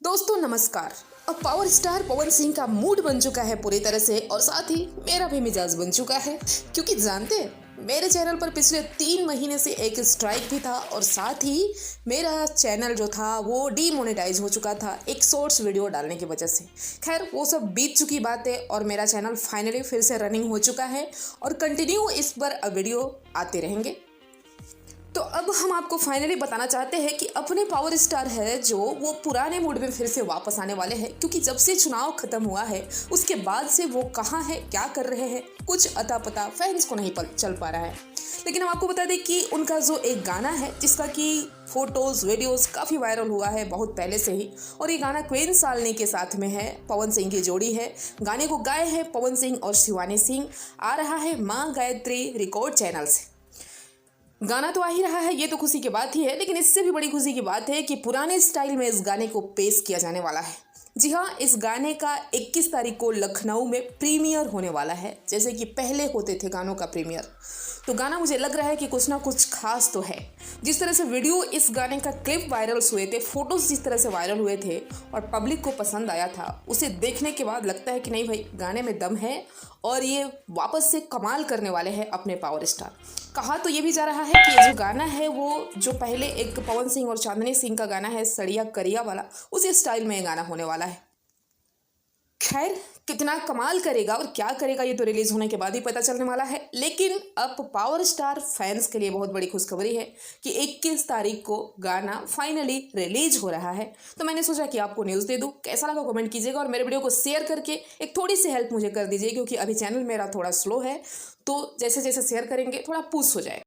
दोस्तों नमस्कार। अब पावर स्टार पवन सिंह का मूड बन चुका है पूरी तरह से और साथ ही मेरा भी मिजाज बन चुका है, क्योंकि जानते हैं मेरे चैनल पर पिछले 3 महीने से एक स्ट्राइक भी था और साथ ही मेरा चैनल जो था वो डीमोनेटाइज हो चुका था एक शॉर्ट्स वीडियो डालने की वजह से। खैर वो सब बीत चुकी बात है और मेरा चैनल फाइनली फिर से रनिंग हो चुका है और कंटिन्यू इस पर वीडियो आते रहेंगे। तो अब हम आपको फाइनली बताना चाहते हैं कि अपने पावर स्टार है जो वो पुराने मूड में फिर से वापस आने वाले हैं, क्योंकि जब से चुनाव खत्म हुआ है उसके बाद से वो कहाँ है, क्या कर रहे हैं, कुछ अता पता फैंस को नहीं चल पा रहा है। लेकिन हम आपको बता दें कि उनका जो एक गाना है जिसका कि फोटोज वीडियोस काफ़ी वायरल हुआ है बहुत पहले से ही, और ये गाना क्वीन सालनी के साथ में है, पवन सिंह की जोड़ी है। गाने को गाए हैं पवन सिंह और शिवानी सिंह। आ रहा है माँ गायत्री रिकॉर्ड चैनल से। गाना तो आ ही रहा है, ये तो खुशी की बात ही है, लेकिन इससे भी बड़ी खुशी की बात है कि पुराने स्टाइल में इस गाने को पेश किया जाने वाला है। जी हाँ, इस गाने का 21 तारीख को लखनऊ में प्रीमियर होने वाला है, जैसे कि पहले होते थे गानों का प्रीमियर। तो गाना मुझे लग रहा है कि कुछ ना कुछ खास तो है। जिस तरह से वीडियो इस गाने का क्लिप वायरल हुए थे, फोटोज जिस तरह से वायरल हुए थे और पब्लिक को पसंद आया था, उसे देखने के बाद लगता है कि नहीं भाई, गाने में दम है और ये वापस से कमाल करने वाले हैं अपने पावर स्टार। कहा तो ये भी जा रहा है कि ये जो गाना है वो जो पहले एक पवन सिंह और चांदनी सिंह का गाना है सड़िया करिया वाला, उसी स्टाइल में ये गाना होने वाला है। खैर कितना कमाल करेगा और क्या करेगा ये तो रिलीज होने के बाद ही पता चलने वाला है। लेकिन अब पावर स्टार फैंस के लिए बहुत बड़ी खुशखबरी है कि 21 तारीख को गाना फाइनली रिलीज हो रहा है। तो मैंने सोचा कि आपको न्यूज़ दे दूं। कैसा लगा कमेंट कीजिएगा और मेरे वीडियो को शेयर करके एक थोड़ी सी हेल्प मुझे कर दीजिए, क्योंकि अभी चैनल मेरा थोड़ा स्लो है, तो जैसे जैसे शेयर करेंगे थोड़ा पुश हो जाए।